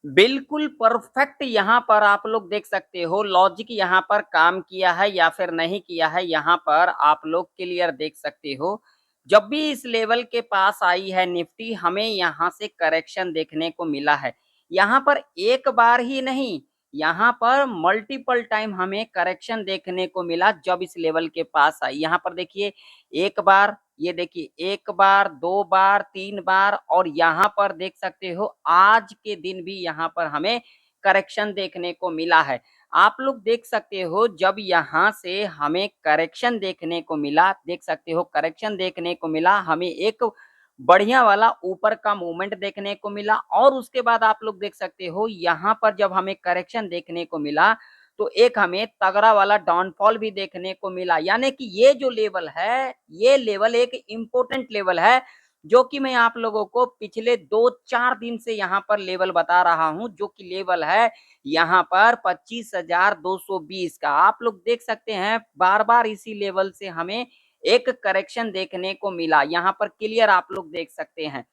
बिल्कुल परफेक्ट यहाँ पर आप लोग देख सकते हो लॉजिक यहाँ पर काम किया है या फिर नहीं किया है, यहाँ पर आप लोग क्लियर देख सकते हो। जब भी इस लेवल के पास आई है निफ्टी, हमें यहाँ से करेक्शन देखने को मिला है। यहाँ पर एक बार ही नहीं, यहाँ पर मल्टीपल टाइम हमें करेक्शन देखने को मिला जब इस लेवल के पास आई। यहाँ पर देखिए एक बार, ये देखिए एक बार, दो बार, तीन बार, और यहाँ पर देख सकते हो आज के दिन भी यहाँ पर हमें करेक्शन देखने को मिला है। आप लोग देख सकते हो जब यहाँ से हमें करेक्शन देखने को मिला, देख सकते हो करेक्शन देखने को मिला, हमें एक बढ़िया वाला ऊपर का मूवमेंट देखने को मिला, और उसके बाद आप लोग देख सकते हो यहाँ पर जब हमें करेक्शन देखने को मिला तो एक हमें तगड़ा वाला डाउनफॉल भी देखने को मिला। यानी कि ये जो लेवल है, ये लेवल एक इंपॉर्टेंट लेवल है, जो कि मैं आप लोगों को पिछले 2-4 दिन से यहाँ पर लेवल बता रहा हूं, जो कि लेवल है यहाँ पर 25,220 का। आप लोग देख सकते हैं बार बार इसी लेवल से हमें एक करेक्शन देखने को मिला, यहाँ पर क्लियर आप लोग देख सकते हैं।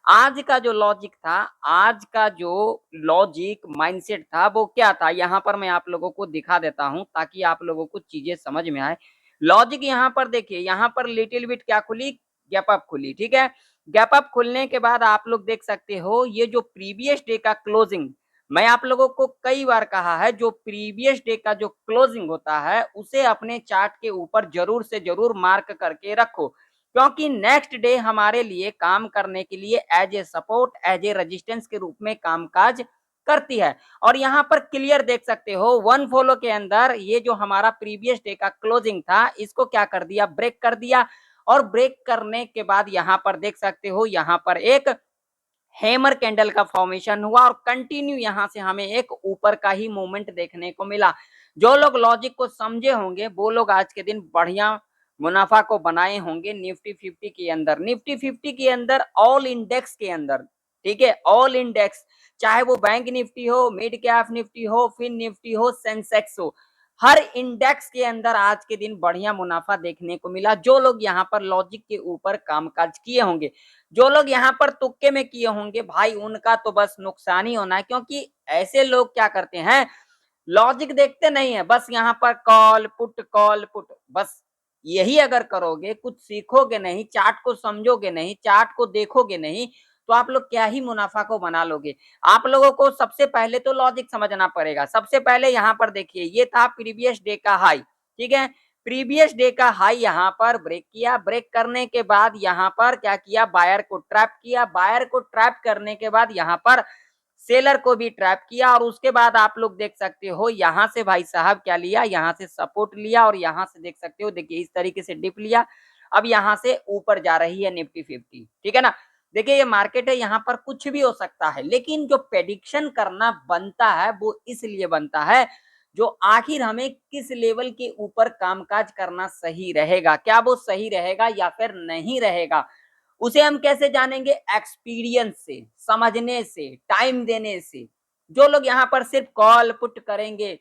आज का जो लॉजिक था, आज का जो लॉजिक माइंडसेट था वो क्या था, यहाँ पर मैं आप लोगों को दिखा देता हूं ताकि आप लोगों को चीजें समझ में आए। लॉजिक यहाँ पर देखिए, यहाँ पर लिटिल बिट क्या खुली, गैप अप खुली, ठीक है। गैप अप खुलने के बाद आप लोग देख सकते हो ये जो प्रीवियस डे का क्लोजिंग, मैं आप लोगों को कई बार कहा है जो प्रीवियस डे का जो क्लोजिंग होता है उसे अपने चार्ट के ऊपर जरूर से जरूर मार्क करके रखो, क्योंकि नेक्स्ट डे हमारे लिए काम करने के लिए as a support, as a resistance के रूप में कामकाज करती है। और यहाँ पर क्लियर देख सकते हो वन फॉलो के अंदर ये जो हमारा प्रीवियस डे का क्लोजिंग था इसको क्या कर दिया, ब्रेक कर दिया। और ब्रेक करने के बाद यहाँ पर देख सकते हो यहाँ पर एक हैमर कैंडल का फॉर्मेशन हुआ और कंटिन्यू यहां से हमें एक ऊपर का ही मूवमेंट देखने को मिला। जो लोग लॉजिक को समझे होंगे वो लोग आज के दिन बढ़िया मुनाफा को बनाए होंगे निफ्टी 50 के अंदर। निफ्टी 50 के अंदर ऑल इंडेक्स के अंदर, ठीक है, ऑल इंडेक्स, चाहे वो बैंक निफ्टी हो, मिड कैप निफ्टी हो, फिन निफ्टी हो, सेंसेक्स हो, हर इंडेक्स के अंदर आज के दिन बढ़िया मुनाफा देखने को मिला। जो लोग यहाँ पर लॉजिक के ऊपर कामकाज किए होंगे, जो लोग यहाँ पर तुक्के में किए होंगे भाई, उनका तो बस नुकसान ही होना है, क्योंकि ऐसे लोग क्या करते हैं, लॉजिक देखते नहीं है, बस यहाँ पर कॉल पुट, बस यही अगर करोगे, कुछ सीखोगे नहीं, चार्ट को समझोगे नहीं, चार्ट को देखोगे नहीं, तो आप लोग क्या ही मुनाफा को बना लोगे। आप लोगों को सबसे पहले तो लॉजिक समझना पड़ेगा। सबसे पहले यहाँ पर देखिए ये था प्रीवियस डे का हाई, ठीक है, प्रीवियस डे का हाई यहाँ पर ब्रेक किया, ब्रेक करने के बाद यहाँ पर क्या किया, बायर को ट्रैप किया, बायर को ट्रैप करने के बाद यहाँ पर सेलर को भी ट्रैप किया, और उसके बाद आप लोग देख सकते हो यहां से भाई साहब क्या लिया, यहां से सपोर्ट लिया, और यहां से देख सकते हो देखिए इस तरीके से डिप लिया। अब यहां से ऊपर जा रही है निफ्टी 50, ठीक है ना। देखिए ये मार्केट है, यहाँ पर कुछ भी हो सकता है, लेकिन जो प्रेडिक्शन करना बनता है वो इसलिए बनता है जो आखिर हमें किस लेवल के ऊपर कामकाज करना सही रहेगा, क्या वो सही रहेगा या फिर नहीं रहेगा, उसे हम कैसे जानेंगे, एक्सपीरियंस से, समझने से, टाइम देने से। जो लोग यहाँ पर सिर्फ कॉल पुट करेंगे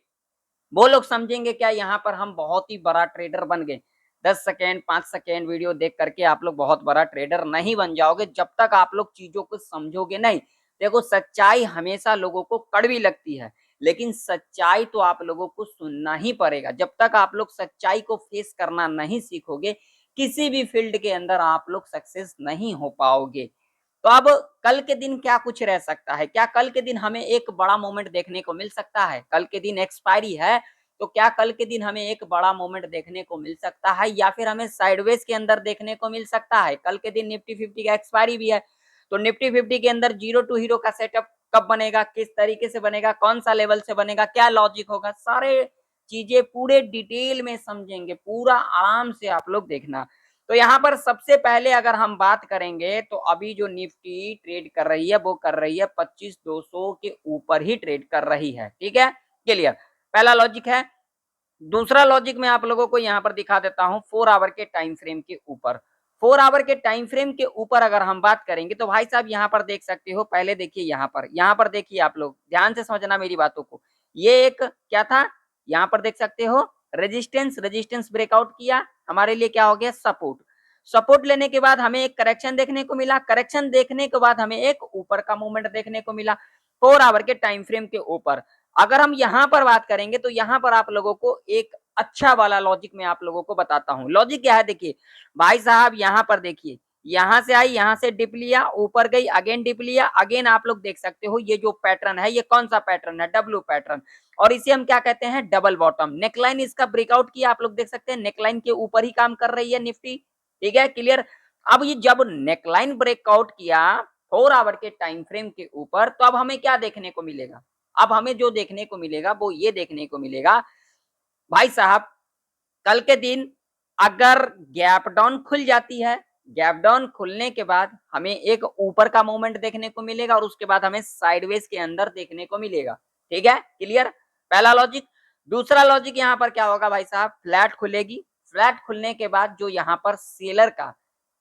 वो लोग समझेंगे क्या यहाँ पर हम बहुत ही बड़ा ट्रेडर बन गए। 10 सेकेंड 5 सेकेंड वीडियो देख करके आप लोग बहुत बड़ा ट्रेडर नहीं बन जाओगे जब तक आप लोग चीजों को समझोगे नहीं। देखो सच्चाई हमेशा लोगों को कड़वी लगती है, लेकिन सच्चाई तो आप लोगों को सुनना ही पड़ेगा। जब तक आप लोग सच्चाई को फेस करना नहीं सीखोगे, किसी भी फील्ड के अंदर आप लोग सक्सेस नहीं हो पाओगे। तो अब कल के दिन क्या कुछ रह सकता है, क्या कल के दिन हमें एक बड़ा मोमेंट देखने को मिल सकता है, कल के दिन एक्सपायरी है तो क्या कल के दिन हमें एक बड़ा मोमेंट देखने को मिल सकता है, या फिर हमें साइडवेज के अंदर देखने को मिल सकता है। कल के दिन निफ्टी 50 का एक्सपायरी भी है, तो निफ्टी 50 के अंदर जीरो टू हीरो का सेटअप कब बनेगा, किस तरीके से बनेगा, कौन सा लेवल से बनेगा, क्या लॉजिक होगा, सारे चीजें पूरे डिटेल में समझेंगे, पूरा आराम से आप लोग देखना। तो यहाँ पर सबसे पहले अगर हम बात करेंगे तो अभी जो निफ्टी ट्रेड कर रही है वो कर रही है 25,200 के ऊपर ही ट्रेड कर रही है, ठीक है, क्लियर, पहला लॉजिक है। दूसरा लॉजिक मैं आप लोगों को यहाँ पर दिखा देता हूँ 4 आवर के टाइम फ्रेम के ऊपर। 4 आवर के टाइम फ्रेम के ऊपर अगर हम बात करेंगे तो भाई साहब यहाँ पर देख सकते हो, पहले देखिए यहाँ पर देखिए, आप लोग ध्यान से समझना मेरी बातों को। ये एक क्या था, यहाँ पर देख सकते हो रेजिस्टेंस, रेजिस्टेंस ब्रेकआउट किया, हमारे लिए क्या हो गया, सपोर्ट। सपोर्ट लेने के बाद हमें एक करेक्शन देखने को मिला, करेक्शन देखने के बाद हमें एक ऊपर का मूवमेंट देखने को मिला। 4 आवर के टाइम फ्रेम के ऊपर। अगर हम यहां पर बात करेंगे तो यहां पर आप लोगों को एक अच्छा वाला लॉजिक मैं आप लोगों को बताता हूं। लॉजिक क्या है, देखिए भाई साहब, यहां पर देखिए, यहां से आई, यहां से डिप लिया, ऊपर गई, अगेन डिप लिया, अगेन आप लोग देख सकते हो ये जो पैटर्न है ये कौन सा पैटर्न है, डब्ल्यू पैटर्न, और इसे हम क्या कहते हैं, डबल बॉटम। नेकलाइन इसका ब्रेकआउट किया, आप लोग देख सकते हैं नेकलाइन के ऊपर ही काम कर रही है निफ्टी, ठीक है, क्लियर। अब ये जब नेकलाइन ब्रेकआउट किया 4 आवर के टाइम फ्रेम के ऊपर, तो अब हमें क्या देखने को मिलेगा, अब हमें जो देखने को मिलेगा वो ये देखने को मिलेगा भाई साहब, कल के दिन अगर गैप डाउन खुल जाती है, गैप डाउन खुलने के बाद हमें एक ऊपर का मूवमेंट देखने को मिलेगा और उसके बाद हमें साइडवेज के अंदर देखने को मिलेगा, ठीक है, क्लियर। पहला लॉजिक। दूसरा लॉजिक यहाँ पर क्या होगा भाई साहब, फ्लैट खुलेगी, फ्लैट खुलने के बाद जो यहाँ पर सेलर का,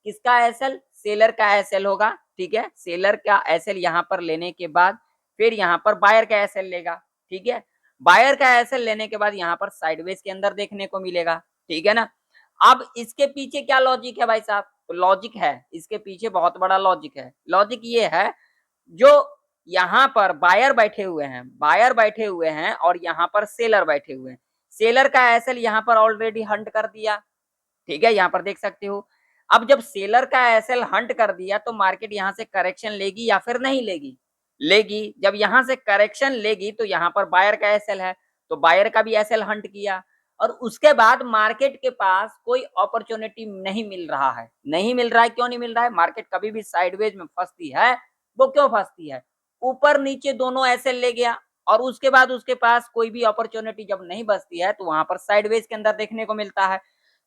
किसका एसएल, सेलर का एसएल होगा, ठीक है, सेलर का एसएल यहाँ पर लेने के बाद फिर यहाँ पर बायर का एसएल लेगा, ठीक है, बायर का एसएल लेने के बाद यहाँ पर साइडवेज के अंदर देखने को मिलेगा, ठीक है ना। अब इसके पीछे क्या लॉजिक है भाई साहब, तो लॉजिक है, इसके पीछे बहुत बड़ा लॉजिक है। लॉजिक ये है, जो यहाँ पर बायर बैठे हुए हैं, बायर बैठे हुए हैं और यहाँ पर सेलर बैठे हुए हैं, सेलर का एसएल यहाँ पर ऑलरेडी हंट कर दिया, ठीक है, यहाँ पर देख सकते हो। अब जब सेलर का एसएल हंट कर दिया तो मार्केट यहाँ से करेक्शन लेगी या फिर नहीं लेगी, लेगी। जब यहाँ से करेक्शन लेगी तो यहाँ पर बायर का एसएल है, तो बायर का भी एसएल हंट किया, और उसके बाद मार्केट के पास कोई अपॉर्चुनिटी नहीं मिल रहा है, नहीं मिल रहा है। क्यों नहीं मिल रहा है, मार्केट कभी भी साइडवेज में फंसती है, वो क्यों फंसती है, ऊपर नीचे दोनों एसएल ले गया और उसके बाद उसके पास कोई भी अपॉर्चुनिटी जब नहीं बचती है तो वहां पर साइडवेज के अंदर देखने को मिलता है।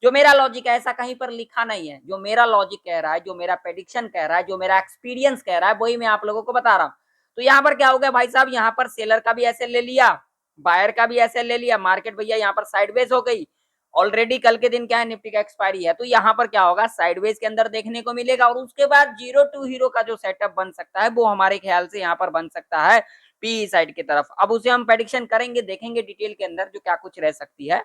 जो मेरा लॉजिक है ऐसा कहीं पर लिखा नहीं है, जो मेरा लॉजिक कह रहा है, जो मेरा प्रेडिक्शन कह रहा है, जो मेरा एक्सपीरियंस कह रहा है, वही मैं आप लोगों को बता रहा हूँ। तो यहाँ पर क्या हो गया भाई साहब, यहाँ पर सेलर का भी एसएल ले लिया, बायर का भी एसएल ले लिया, मार्केट भैया यहाँ पर साइडवेज हो गई। ऑलरेडी कल के दिन क्या है, निफ्टी का एक्सपायरी है, तो यहाँ पर क्या होगा, साइडवेज के अंदर देखने को मिलेगा और उसके बाद जीरो टू हीरो का जो सेटअप बन सकता है वो हमारे ख्याल से यहाँ पर बन सकता है पी साइड की तरफ। अब उसे हम प्रेडिक्शन करेंगे, देखेंगे डिटेल के अंदर जो क्या कुछ रह सकती है।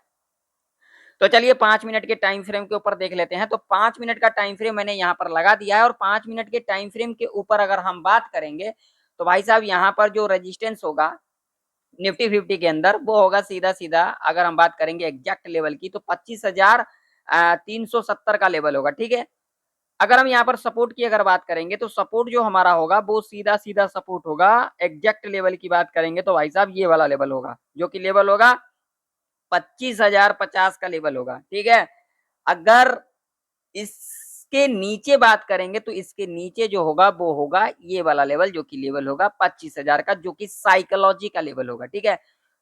तो चलिए 5 मिनट के टाइम फ्रेम के ऊपर देख लेते हैं। तो 5 मिनट का टाइम फ्रेम मैंने यहाँ पर लगा दिया है और 5 मिनट के टाइम फ्रेम के ऊपर अगर हम बात करेंगे तो भाई साहब यहाँ पर जो रेजिस्टेंस होगा निफ्टी 50 के अंदर वो होगा सीधा सीधा, अगर हम बात करेंगे एग्जैक्ट लेवल की तो 25,370 का लेवल होगा, ठीक है। अगर हम यहाँ पर सपोर्ट की अगर बात करेंगे तो सपोर्ट जो हमारा होगा वो सीधा सीधा सपोर्ट होगा, एग्जैक्ट लेवल की बात करेंगे तो भाई साहब ये वाला लेवल होगा, जो कि लेवल होगा 25,050 का लेवल होगा, ठीक है। अगर इसके नीचे बात करेंगे तो इसके नीचे जो होगा वो होगा ये वाला लेवल, जो कि लेवल होगा 25,000 का, जो कि साइकोलॉजी का लेवल होगा, ठीक है।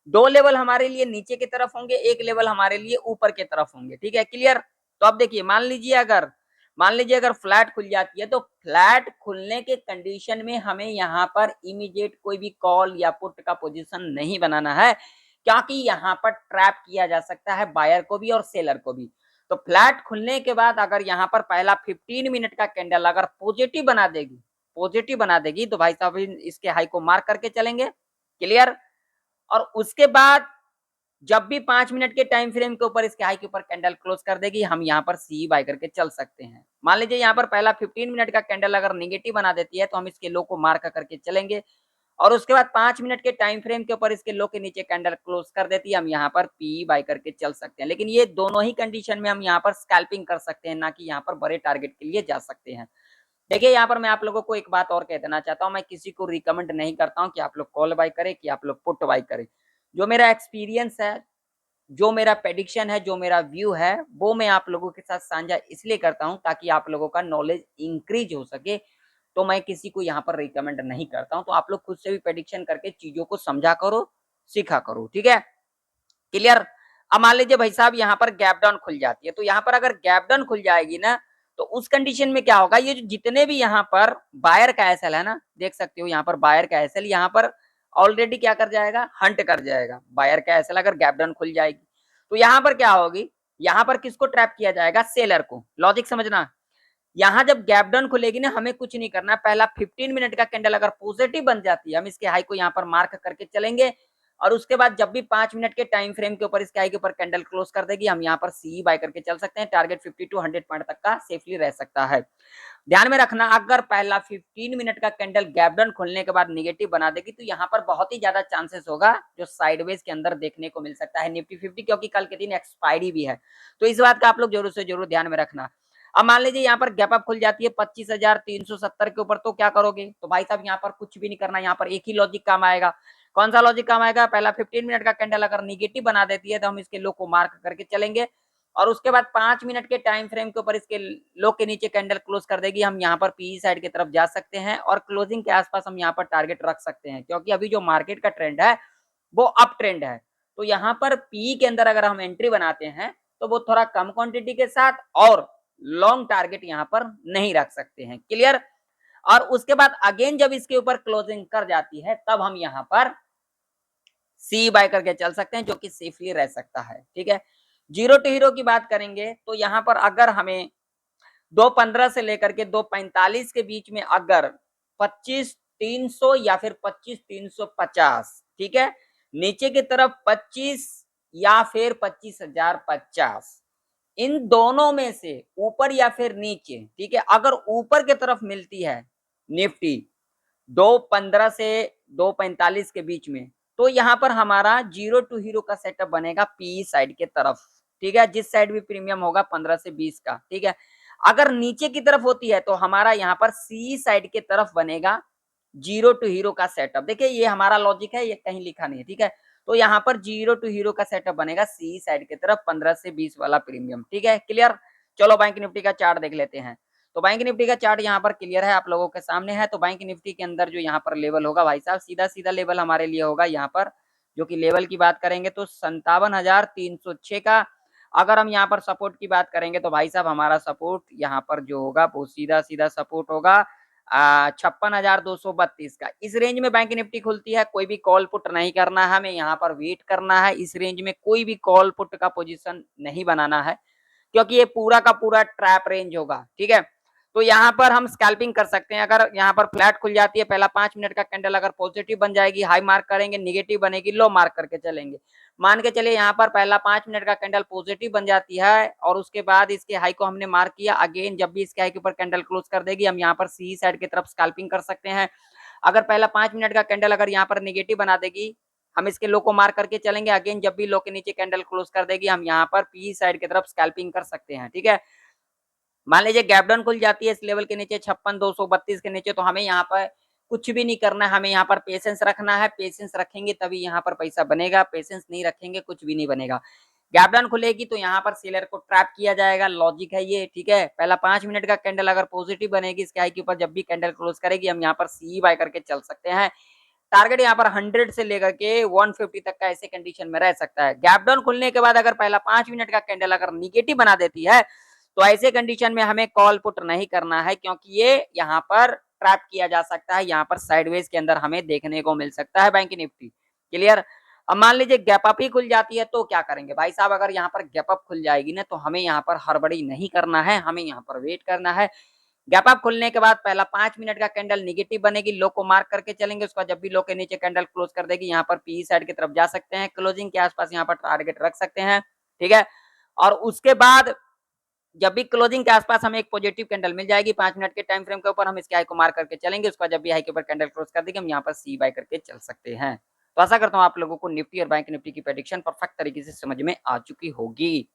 दो लेवल हमारे लिए नीचे की तरफ होंगे, एक लेवल हमारे लिए ऊपर की तरफ होंगे, ठीक है, क्लियर। तो अब देखिए, मान लीजिए अगर फ्लैट खुल जाती है तो फ्लैट खुलने के कंडीशन में हमें यहाँ पर इमीडिएट कोई भी कॉल या पुट का पोजीशन नहीं बनाना है, क्योंकि यहाँ पर ट्रैप किया जा सकता है बायर को भी और सेलर को भी। तो फ्लैट खुलने के बाद अगर यहाँ पर पहला 15 मिनट का कैंडल अगर पॉजिटिव बना देगी तो भाई साहब इसके हाई को मार्क करके चलेंगे, क्लियर। और उसके बाद जब भी 5 मिनट के टाइम फ्रेम के ऊपर इसके हाई के ऊपर कैंडल क्लोज कर देगी, हम यहाँ पर सी बाय करके चल सकते हैं। मान लीजिए यहाँ पर पहला 15 मिनट का कैंडल अगर नेगेटिव बना देती है तो हम इसके लो को मार्क करके चलेंगे, और उसके बाद 5 मिनट के टाइम फ्रेम के ऊपर इसके लो के नीचे कैंडल क्लोज कर देती है, हम यहाँ पर पी बाय करके चल सकते हैं। लेकिन ये दोनों ही कंडीशन में हम यहाँ पर स्कैल्पिंग कर सकते हैं, ना कि यहाँ पर बड़े टारगेट के लिए जा सकते हैं। देखिए यहाँ पर मैं आप लोगों को एक बात और कह देना चाहता हूँ, मैं किसी को रिकमेंड नहीं करता हूँ कि आप लोग कॉल बाय करें कि आप लोग पुट बाय करें। जो मेरा एक्सपीरियंस है, जो मेरा प्रेडिक्शन है, जो मेरा व्यू है, वो मैं आप लोगों के साथ साझा इसलिए करता हूं ताकि आप लोगों का नॉलेज इंक्रीज हो सके। तो मैं किसी को यहाँ पर रिकमेंड नहीं करता हूं, तो आप लोग खुद से भी प्रेडिक्शन करके चीजों को समझा करो, सीखा करो, ठीक है, क्लियर। अब मान लीजिए भाई साहब यहाँ पर गैप डाउन खुल जाती है, तो यहाँ पर अगर गैप डाउन खुल जाएगी ना तो उस कंडीशन में क्या होगा, ये जो जितने भी यहाँ पर बायर का एसएल है ना, देख सकते हो यहाँ पर बायर का एसएल यहाँ पर ऑलरेडी क्या कर जाएगा, हंट कर जाएगा। बायर का एसएल अगर गैप डाउन खुल जाएगी तो यहाँ पर क्या होगी, यहाँ पर किसको ट्रैप किया जाएगा, सेलर को। लॉजिक समझना, यहाँ जब गैप डाउन खुलेगी ना, हमें कुछ नहीं करना, पहला 15 मिनट का कैंडल अगर पॉजिटिव बन जाती है हम इसके हाई को यहाँ पर मार्क करके चलेंगे, और उसके बाद जब भी 5 मिनट के टाइम फ्रेम के ऊपर इसके हाई के ऊपर कैंडल क्लोज कर देगी, हम यहाँ पर सी बाय करके चल सकते हैं। टारगेट 50 टू 100 पॉइंट तक का सेफली रह सकता है। ध्यान में रखना, अगर पहला 15 मिनट का कैंडल गैप डाउन खुलने के बाद निगेटिव बना देगी तो यहाँ पर बहुत ही ज्यादा चांसेस होगा जो साइडवेज के अंदर देखने को मिल सकता है निफ्टी 50, क्योंकि कल के दिन एक्सपायरी भी है। तो इस बात का आप लोग जरूर से जरूर ध्यान में रखना। अब मान लीजिए यहाँ पर गैप अप खुल जाती है 25,370 के ऊपर, तो क्या करोगे? तो भाई साहब यहाँ पर कुछ भी नहीं करना, यहाँ पर एक ही लॉजिक काम आएगा। कौन सा लॉजिक काम आएगा? पहला 15 मिनट का कैंडल अगर निगेटिव बना देती है तो हम इसके लो को मार्क करके चलेंगे, और उसके बाद 5 मिनट के टाइम फ्रेम के ऊपर इसके लो के नीचे कैंडल क्लोज कर देगी। हम यहाँ पर पीई साइड की तरफ जा सकते हैं और क्लोजिंग के आसपास हम यहाँ पर टारगेट रख सकते हैं, क्योंकि अभी जो मार्केट का ट्रेंड है वो अप ट्रेंड है। तो यहाँ पर पीई के अंदर अगर हम एंट्री बनाते हैं तो वो थोड़ा कम क्वांटिटी के साथ और लॉन्ग टारगेट यहाँ पर नहीं रख सकते हैं। क्लियर? और उसके बाद अगेन जब इसके ऊपर क्लोजिंग कर जाती है तब हम यहाँ पर सी बाय करके चल सकते हैं, जो कि सेफली रह सकता है। ठीक है, जीरो टू हीरो की बात करेंगे तो यहाँ पर अगर हमें 2.15 से लेकर के 2.45 के बीच में अगर 25,300 या फिर 25,350, ठीक है, नीचे की तरफ 25 या फिर 25,050, इन दोनों में से ऊपर या फिर नीचे, ठीक है, अगर ऊपर की तरफ मिलती है निफ्टी 2.15 से 2.45 के बीच में, तो यहाँ पर हमारा जीरो टू हीरो का सेटअप बनेगा पी साइड के तरफ। ठीक है, जिस साइड भी प्रीमियम होगा 15 से 20 का। ठीक है, अगर नीचे की तरफ होती है तो हमारा यहाँ पर सी साइड के तरफ बनेगा जीरो टू हीरो का सेटअप। देखिए ये हमारा लॉजिक है, ये कहीं लिखा नहीं है। ठीक है, तो यहाँ पर जीरो टू हीरो का सेटअप बनेगा सी साइड की तरफ 15 से 20 वाला प्रीमियम। ठीक है, क्लियर? चलो बैंक निफ्टी का चार्ट देख लेते हैं। तो बैंक निफ्टी का चार्ट यहाँ पर क्लियर है, आप लोगों के सामने है। तो बैंक निफ्टी के अंदर जो यहाँ पर लेवल होगा भाई साहब, सीधा सीधा लेवल हमारे लिए होगा यहाँ पर, जो कि लेवल की बात करेंगे तो 57,306 का। अगर हम यहाँ पर सपोर्ट की बात करेंगे तो भाई साहब हमारा सपोर्ट यहाँ पर जो होगा वो सीधा सीधा सपोर्ट होगा 56,232 का। इस रेंज में बैंक निफ्टी खुलती है, कोई भी कॉल पुट नहीं करना है, हमें यहाँ पर वेट करना है। इस रेंज में कोई भी कॉल पुट का पोजीशन नहीं बनाना है, क्योंकि ये पूरा का पूरा ट्रैप रेंज होगा। ठीक है, तो यहाँ पर हम स्कैल्पिंग कर सकते हैं। अगर यहाँ पर फ्लैट खुल जाती है, पहला 5 मिनट का कैंडल अगर पॉजिटिव बन जाएगी, हाई मार्क करेंगे, निगेटिव बनेगी, लो मार्क करके चलेंगे। मान के चलिए यहाँ पर पहला 5 मिनट का कैंडल पॉजिटिव बन जाती है और उसके बाद इसके हाई को हमने मार्क किया, अगेन जब भी इसके हाई के ऊपर कैंडल क्लोज कर देगी हम यहाँ पर सी साइड की तरफ स्कैल्पिंग कर सकते हैं। अगर पहला 5 मिनट का कैंडल अगर यहाँ पर निगेटिव बना देगी, हम इसके लो को मार्क करके चलेंगे, अगेन जब भी लो के नीचे कैंडल क्लोज कर देगी हम यहाँ पर पी साइड की तरफ स्कैल्पिंग कर सकते हैं। ठीक है, मान लीजिए गैप डाउन खुल जाती है इस लेवल के नीचे 56,232 के नीचे, तो हमें यहाँ पर कुछ भी नहीं करना है, हमें यहाँ पर पेशेंस रखना है। पेशेंस रखेंगे तभी यहाँ पर पैसा बनेगा, पेशेंस नहीं रखेंगे कुछ भी नहीं बनेगा। गैप डाउन खुलेगी तो यहाँ पर सेलर को ट्रैप किया जाएगा, लॉजिक है ये। ठीक है, पहला 5 मिनट का कैंडल अगर पॉजिटिव बनेगी इसके हाई के ऊपर, जब भी कैंडल क्लोज करेगी हम यहाँ पर सी बाय करके चल सकते हैं। टारगेट यहाँ पर 100 से लेकर के 150 तक का ऐसे कंडीशन में रह सकता है। गैप डाउन खुलने के बाद अगर पहला 5 मिनट का कैंडल अगर निगेटिव बना देती है तो ऐसे कंडीशन में हमें कॉल पुट नहीं करना है, क्योंकि ये यहाँ पर ट्रैप किया जा सकता है, यहाँ पर साइडवेज के अंदर हमें देखने को मिल सकता है बैंक निफ्टी। क्लियर? अब मान लीजिए गैप अप ही खुल जाती है तो क्या करेंगे भाई साहब? अगर यहाँ पर गैप अप खुल जाएगी ना तो हमें यहाँ पर हड़बड़ी नहीं करना है, हमें यहाँ पर वेट करना है। गैप अप खुलने के बाद पहला 5 मिनट का कैंडल निगेटिव बनेगी, लो को मार्क करके चलेंगे, उसका जब भी लो के नीचे कैंडल क्लोज कर देगी यहाँ पर पी साइड की तरफ जा सकते हैं, क्लोजिंग के आसपास यहाँ पर टारगेट रख सकते हैं। ठीक है, और उसके बाद जब भी क्लोजिंग के आसपास हमें एक पॉजिटिव कैंडल मिल जाएगी 5 मिनट के टाइम फ्रेम के ऊपर, हम इसके हाई को मार्क करके चलेंगे, उसका जब भी हाई के ऊपर कैंडल क्लोज कर देंगे हम यहाँ पर सी बाय करके चल सकते हैं। तो आशा करता हूँ आप लोगों को निफ्टी और बैंक निफ्टी की प्रेडिक्शन परफेक्ट तरीके से समझ में आ चुकी होगी।